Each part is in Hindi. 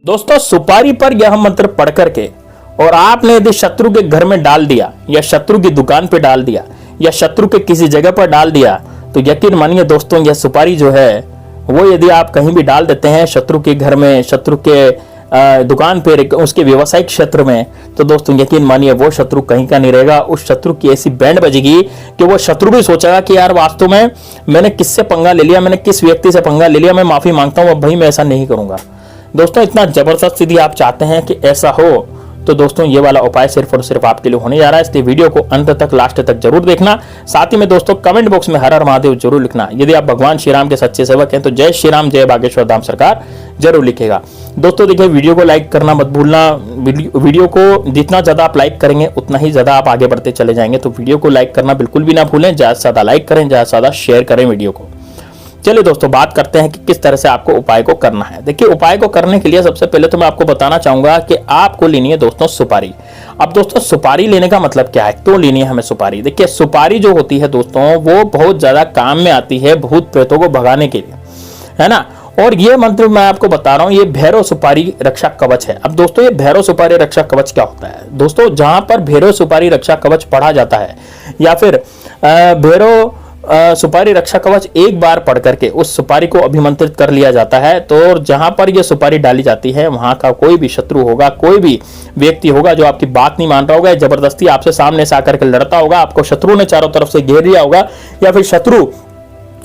दोस्तों सुपारी पर यह मंत्र पढ़ करके और आपने यदि शत्रु के घर में डाल दिया या शत्रु की दुकान पे डाल दिया या शत्रु के किसी जगह पर डाल दिया तो यकीन मानिए दोस्तों यह सुपारी जो है वो यदि आप कहीं भी डाल देते हैं शत्रु के घर में, शत्रु के दुकान पे, उसके व्यवसायिक क्षेत्र में, तो दोस्तों यकीन मानिए वो शत्रु कहीं का नहीं रहेगा। उस शत्रु की ऐसी बैंड बजेगी कि वो शत्रु भी सोचेगा कि यार वास्तव में मैंने किससे पंगा ले लिया, मैंने किस व्यक्ति से पंगा ले लिया, मैं माफी मांगता हूं, अब भाई मैं ऐसा नहीं करूंगा। दोस्तों इतना जबरदस्त यदि आप चाहते हैं कि ऐसा हो तो दोस्तों ये वाला उपाय सिर्फ और सिर्फ आपके लिए होने जा रहा है, इसलिए वीडियो को अंत तक, लास्ट तक जरूर देखना। साथ ही में दोस्तों कमेंट बॉक्स में हर हर महादेव जरूर लिखना। यदि आप भगवान श्री राम के सच्चे सेवक हैं तो जय श्री राम, जय बागेश्वर धाम सरकार जरूर लिखेगा। दोस्तों देखिए वीडियो को लाइक करना मत भूलना। वीडियो को जितना ज्यादा आप लाइक करेंगे उतना ही ज्यादा आप आगे बढ़ते चले जाएंगे, तो वीडियो को लाइक करना बिल्कुल भी ना भूलें। ज्यादा से ज्यादा लाइक करें, ज्यादा से ज्यादा शेयर करें वीडियो को। चलिए दोस्तों बात करते हैं कि किस तरह से आपको उपाय को करना है। देखिए उपाय को करने के लिए सबसे पहले तो मैं आपको बताना चाहूंगा कि आपको लेनी है दोस्तों सुपारी। अब दोस्तों सुपारी लेने का मतलब क्या है, क्यों लेनी है हमें सुपारी? देखिए सुपारी जो होती है दोस्तों वो बहुत ज्यादा काम में आती है भूत प्रेतों को भगाने के लिए, है ना। और ये मंत्र मैं आपको बता रहा हूं, ये भैरव सुपारी रक्षा कवच है। अब दोस्तों ये भैरव सुपारी रक्षा कवच क्या होता है? दोस्तों जहां पर भैरव सुपारी रक्षा कवच पढ़ा जाता है या फिर भैरव सुपारी रक्षा कवच एक बार पढ़ करके उस सुपारी को अभिमंत्रित कर लिया जाता है, तो जहां पर यह सुपारी डाली जाती है वहां का कोई भी शत्रु होगा, कोई भी व्यक्ति होगा जो आपकी बात नहीं मान रहा होगा, जबरदस्ती आपसे सामने से आकर के लड़ता होगा, आपको शत्रु ने चारों तरफ से घेर लिया होगा, या फिर शत्रु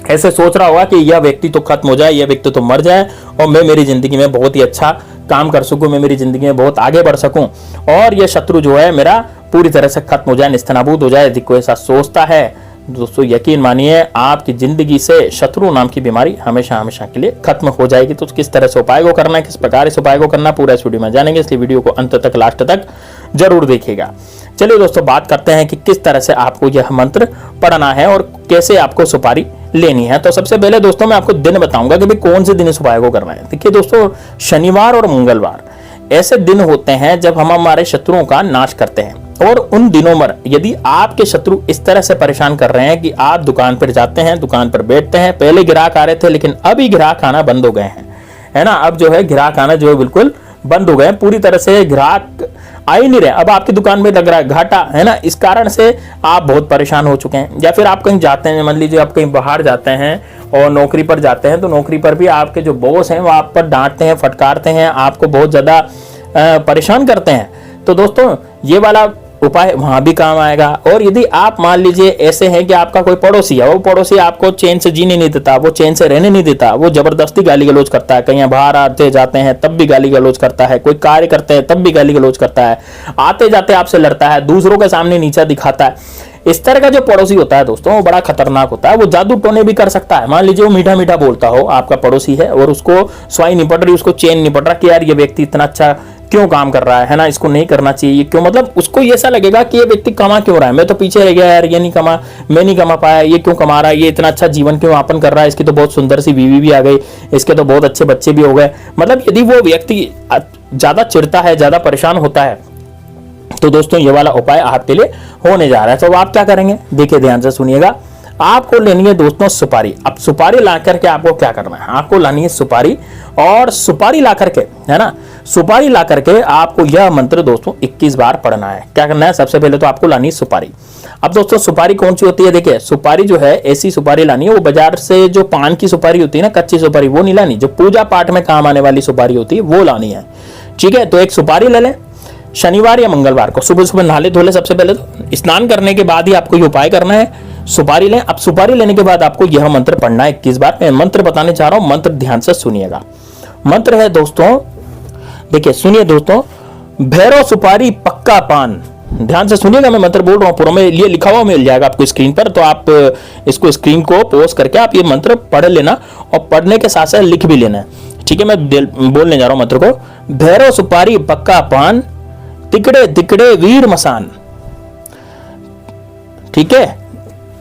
ऐसे सोच रहा होगा कि यह व्यक्ति तो खत्म हो जाए, यह व्यक्ति तो मर जाए और मैं मेरी जिंदगी में बहुत ही अच्छा काम कर सकूं, मैं मेरी जिंदगी में बहुत आगे बढ़ सकूं और यह शत्रु जो है मेरा पूरी तरह से खत्म हो जाए, निस्तनाबूद हो जाए। यदि कोई ऐसा सोचता है दोस्तों यकीन मानिए आपकी जिंदगी से शत्रु नाम की बीमारी हमेशा हमेशा के लिए खत्म हो जाएगी। तो किस तरह से उपाय को करना है, किस प्रकार इस उपाय को करना, पूरा इस वीडियो में जानेंगे, इसलिए वीडियो को अंत तक, लास्ट तक जरूर देखिएगा। चलिए दोस्तों बात करते हैं कि किस तरह से आपको यह मंत्र पढ़ना है और कैसे आपको सुपारी लेनी है। तो सबसे पहले दोस्तों मैं आपको दिन बताऊंगा कि भाई कौन से दिन इस उपाय को करना है। देखिए दोस्तों शनिवार और मंगलवार ऐसे दिन होते हैं जब हम हमारे शत्रुओं का नाश करते हैं, और उन दिनों में यदि आपके शत्रु इस तरह से परेशान कर रहे हैं कि आप दुकान पर जाते हैं, दुकान पर बैठते हैं, पहले ग्राहक आ रहे थे लेकिन अभी ग्राहक आना बंद हो गए हैं, है ना। अब जो है ग्राहक आना जो है बिल्कुल बंद हो गए, पूरी तरह से ग्राहक आ ही नहीं रहे, अब आपकी दुकान में लग रहा है घाटा, है ना। इस कारण से आप बहुत परेशान हो चुके हैं। या फिर आप कहीं जाते हैं, मान लीजिए आप कहीं बाहर जाते हैं और नौकरी पर जाते हैं, तो नौकरी पर भी आपके जो बॉस हैं वो आप पर डांटते हैं, फटकारते हैं, आपको बहुत ज्यादा परेशान करते हैं। तो दोस्तों ये वाला उपाय वहां भी काम आएगा। और यदि आप मान लीजिए ऐसे हैं कि आपका कोई पड़ोसी है, वो पड़ोसी आपको चैन से जीने नहीं देता, वो चैन से रहने नहीं देता, वो जबरदस्ती गाली गलौज करता है, कहीं बाहर आते जाते हैं तब भी गाली गलौज करता है, कोई कार्य करते हैं तब भी गाली गलौज करता है, आते जाते आपसे लड़ता है, दूसरों के सामने नीचा दिखाता है, इस तरह का जो पड़ोसी होता है दोस्तों वो बड़ा खतरनाक होता है। वो जादू टोने भी कर सकता है। मान लीजिए वो मीठा मीठा बोलता हो, आपका पड़ोसी है और उसको स्वाई नहीं पड़ रही, उसको चैन नहीं पड़ रहा कि यार ये व्यक्ति इतना अच्छा क्यों काम कर रहा है ना, इसको नहीं करना चाहिए, क्यों, मतलब उसको ऐसा लगेगा कि ये व्यक्ति कमा क्यों रहा है, मैं तो पीछे रह गया यार, ये नहीं कमा, मैं नहीं कमा पाया, ये क्यों कमा रहा है, ये इतना अच्छा जीवन क्यों यापन कर रहा है, इसकी तो बहुत सुंदर सी बीवी भी आ गई, इसके तो बहुत अच्छे बच्चे भी हो गए। मतलब यदि वो व्यक्ति ज्यादा चिढ़ता है, ज्यादा परेशान होता है, तो दोस्तों ये वाला उपाय आपके लिए होने जा रहा है। तो आप क्या करेंगे, देखिए ध्यान से सुनिएगा। आपको लेनी है दोस्तों सुपारी। अब सुपारी ला करके आपको क्या करना है, आपको लानी है सुपारी, और सुपारी ला करके, है ना, सुपारी ला करके आपको यह मंत्र दोस्तों 21 बार पढ़ना है। क्या करना है, सबसे पहले तो आपको लानी है सुपारी। अब दोस्तों सुपारी कौन सी होती है, देखिए सुपारी जो है ऐसी सुपारी लानी है, वो बाजार से जो पान की सुपारी होती है ना, कच्ची सुपारी, वो नहीं लानी, जो पूजा पाठ में काम आने वाली सुपारी होती है वो लानी है, ठीक है। तो एक सुपारी ले लें, शनिवार या मंगलवार को सुबह सुबह नहाले धोले, सबसे पहले तो स्नान करने के बाद ही आपको ये उपाय करना है। सुपारी लें। अब सुपारी लेने के बाद आपको यह मंत्र पढ़ना है 21 बार। मैं मंत्र बताने जा रहा हूं, मंत्र ध्यान से सुनिएगा। मंत्र है दोस्तों, देखिए सुनिए दोस्तों, भैरव सुपारी पक्का पान। ध्यान से सुनिएगा, मैं मंत्र बोल रहा हूं, पूरा में ये लिखा हुआ मिल जाएगा आपको स्क्रीन पर, तो आप इसको स्क्रीन को पॉज करके आप ये मंत्र पढ़ लेना और पढ़ने के साथ साथ लिख भी लेना है, ठीक है। मैं बोलने जा रहा हूं मंत्र को। भैरव सुपारी पक्का पान, तिकड़े तिकड़े वीर मसान, ठीक है।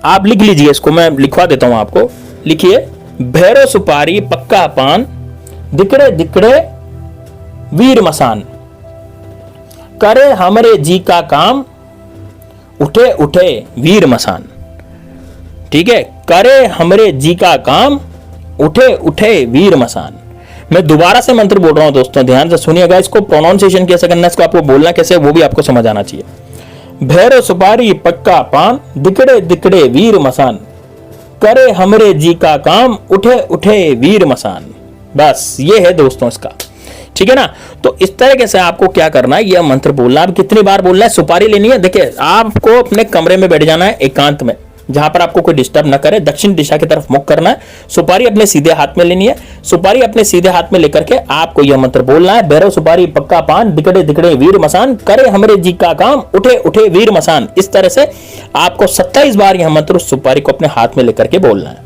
आप लिख लीजिए इसको, मैं लिखवा देता हूं आपको, लिखिए। भैरव सुपारी पक्का पान, दिकड़े दिकड़े वीर मसान, करे हमरे जी का काम, उठे उठे वीर मसान, ठीक है। करे हमरे जी का काम, उठे उठे वीर मसान, मैं दोबारा से मंत्र बोल रहा हूं दोस्तों, ध्यान से सुनिएगा, इसको प्रोनाउंसिएशन कैसे करना है, इसको आपको बोलना कैसे वो भी आपको समझ आना चाहिए। भैरव सुपारी पक्का पान, दिकड़े दिकड़े वीर मसान, करे हमरे जी का काम, उठे उठे वीर मसान। बस ये है दोस्तों इसका, ठीक है ना। तो इस तरीके से आपको क्या करना है, यह मंत्र बोलना। अब कितनी बार बोलना है, सुपारी लेनी है। देखिए आपको अपने कमरे में बैठ जाना है एकांत में, जहां पर आपको कोई डिस्टर्ब ना करे, दक्षिण दिशा की तरफ मुख करना है। सुपारी अपने सीधे हाथ में लेनी है। सुपारी अपने सीधे हाथ में लेकर के आपको यह मंत्र बोलना है, भैरव सुपारी पक्का पान, दिकड़े दिकड़े वीर मसान, करे हमरे जी का काम, उठे उठे वीर मसान। इस तरह से आपको 27 बार यह मंत्र उस सुपारी को अपने हाथ में लेकर के बोलना है,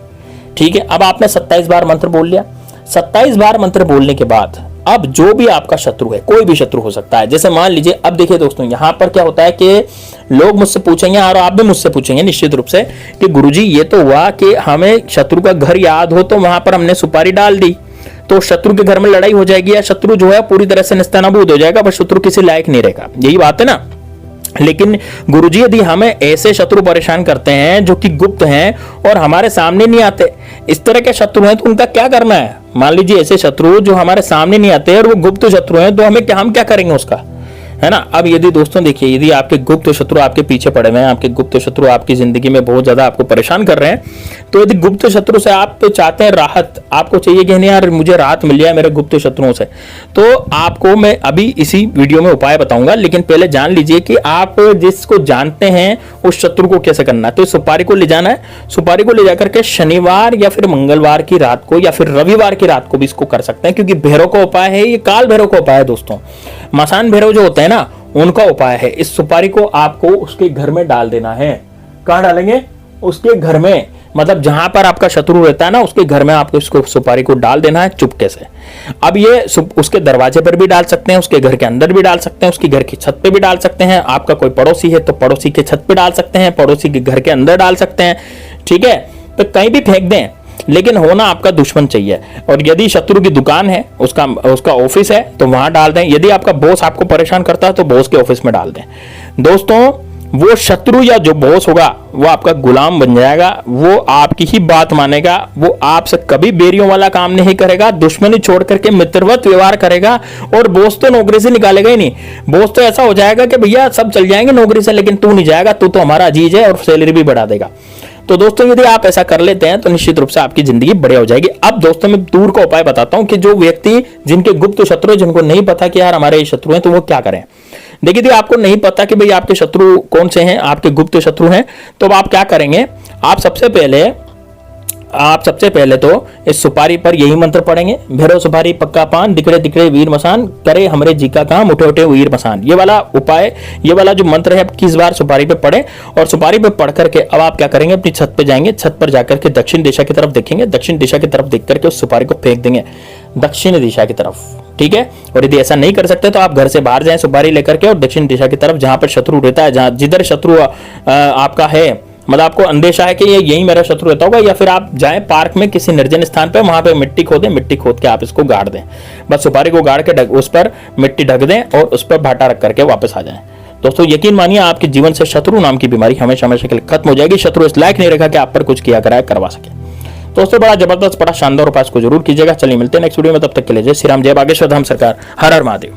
ठीक है। अब आपने 27 बार मंत्र बोल लिया। 27 बार मंत्र बोलने के बाद अब जो भी आपका शत्रु है, कोई भी शत्रु हो सकता है, जैसे मान लीजिए, अब देखिए दोस्तों यहां पर क्या होता है कि लोग मुझसे पूछेंगे और आप भी मुझसे पूछेंगे निश्चित रूप से कि गुरुजी ये तो हुआ कि हमें शत्रु का घर याद हो तो वहां पर हमने सुपारी डाल दी, तो शत्रु के घर में लड़ाई हो जाएगी या शत्रु जो है पूरी तरह से निस्तानाबूद हो जाएगा, पर शत्रु किसी लायक नहीं रहेगा, यही बात है ना। लेकिन गुरुजी यदि हमें ऐसे शत्रु परेशान करते हैं जो कि गुप्त हैं और हमारे सामने नहीं आते, इस तरह के शत्रु हैं, तो उनका क्या करना है। मान लीजिए ऐसे शत्रु जो हमारे सामने नहीं आते और वो गुप्त शत्रु हैं, तो हम क्या करेंगे उसका, है ना। अब यदि दोस्तों देखिए, यदि आपके गुप्त शत्रु आपके पीछे पड़े हुए हैं, आपके गुप्त शत्रु आपकी जिंदगी में बहुत ज्यादा आपको परेशान कर रहे हैं, तो यदि गुप्त शत्रु से आप चाहते हैं राहत, आपको चाहिए कि नहीं यार मुझे राहत मिल जाए मेरे गुप्त शत्रुओं से, तो आपको मैं अभी इसी वीडियो में उपाय बताऊंगा। लेकिन पहले जान लीजिए कि आप जिसको जानते हैं उस शत्रु को कैसे करना है। तो सुपारी को ले जाना है, सुपारी को ले जाकर के शनिवार या फिर मंगलवार की रात को या फिर रविवार की रात को भी इसको कर सकते हैं, क्योंकि भैरव का उपाय है, ये काल भैरव का उपाय है दोस्तों। मसान भैरव जो होते हैं ना, उनका उपाय है। इस सुपारी को आपको उसके घर में डाल देना है। कहां डालेंगे, उसके घर में, मतलब जहां पर आपका शत्रु रहता है ना, उसके घर में आपको इसको सुपारी को डाल देना है चुपके से। अब ये उसके दरवाजे पर भी डाल सकते हैं, उसके घर के अंदर भी डाल सकते हैं, उसकी घर की छत पे भी डाल सकते हैं। आपका कोई पड़ोसी है तो पड़ोसी के छत पे डाल सकते हैं, पड़ोसी के घर के अंदर डाल सकते हैं, ठीक है। तो कहीं भी फेंक दें, लेकिन होना आपका दुश्मन चाहिए। और यदि शत्रु की दुकान है, उसका ऑफिस है, तो वहां डाल दें। यदि आपका बॉस आपको परेशान करता है तो बॉस के ऑफिस में डाल दें। दोस्तों वो शत्रु या जो बॉस होगा वो आपका गुलाम बन जाएगा, वो आपकी ही बात मानेगा, वो आपसे कभी बेरियों वाला काम नहीं करेगा, दुश्मनी छोड़ करके मित्रवत व्यवहार करेगा। और बॉस तो नौकरी से निकालेगा ही नहीं, बॉस तो ऐसा हो जाएगा कि भैया सब चल जाएंगे नौकरी से, लेकिन तू नहीं जाएगा, तू तो हमारा अजीज है, और सैलरी भी बढ़ा देगा। तो दोस्तों यदि आप ऐसा कर लेते हैं तो निश्चित रूप से आपकी जिंदगी बढ़िया हो जाएगी। अब दोस्तों मैं दूर का उपाय बताता हूं कि जो व्यक्ति जिनके गुप्त शत्रु है, जिनको नहीं पता कि यार हमारे शत्रु हैं, तो वो क्या करें। देखिए यदि आपको नहीं पता कि भाई आपके शत्रु कौन से हैं, आपके गुप्त शत्रु हैं, तो अब आप क्या करेंगे, आप सबसे पहले तो इस सुपारी पर यही मंत्र पढ़ेंगे, भैरव सुपारी पक्का पान, दिकड़े दिकड़े वीर मसान, करे हमरे जी का काम, उठे उठे वीर मसान। ये वाला उपाय, ये वाला जो मंत्र है, 21 बार सुपारी पे पढ़े। और सुपारी पे पढ़ करके अब आप क्या करेंगे, अपनी छत पे जाएंगे, छत पर जाकर के दक्षिण दिशा की तरफ देखेंगे, दक्षिण दिशा की तरफ देख करके उस सुपारी को फेंक देंगे दक्षिण दिशा की तरफ, ठीक है। और यदि ऐसा नहीं कर सकते तो आप घर से बाहर जाएं सुपारी लेकर के, और दक्षिण दिशा की तरफ जहां पर शत्रु रहता है, जहां जिधर शत्रु आपका है, मतलब आपको अंदेशा है कि ये यही मेरा शत्रु रहता होगा, या फिर आप जाएं पार्क में किसी निर्जन स्थान पे, वहां पे मिट्टी खोदें, मिट्टी खोद के आप इसको गाड़ दें। बस सुपारी को गाड़ के उस पर मिट्टी ढक दें और उस पर भाटा रख करके वापस आ जाएं। दोस्तों यकीन मानिए आपके जीवन से शत्रु नाम की बीमारी हमेशा हमेशा के लिए खत्म हो जाएगी। शत्रु इस लायक नहीं रहेगा कि आप पर कुछ किया कराए करवा सके। दोस्तों बड़ा जबरदस्त, बड़ा शानदार उपाय को जरूर कीजिएगा। चलिए मिलते हैं नेक्स्ट वीडियो में, तब तक के लिए जय श्री राम, जय बागेश्वर धाम सरकार, हर हर महादेव।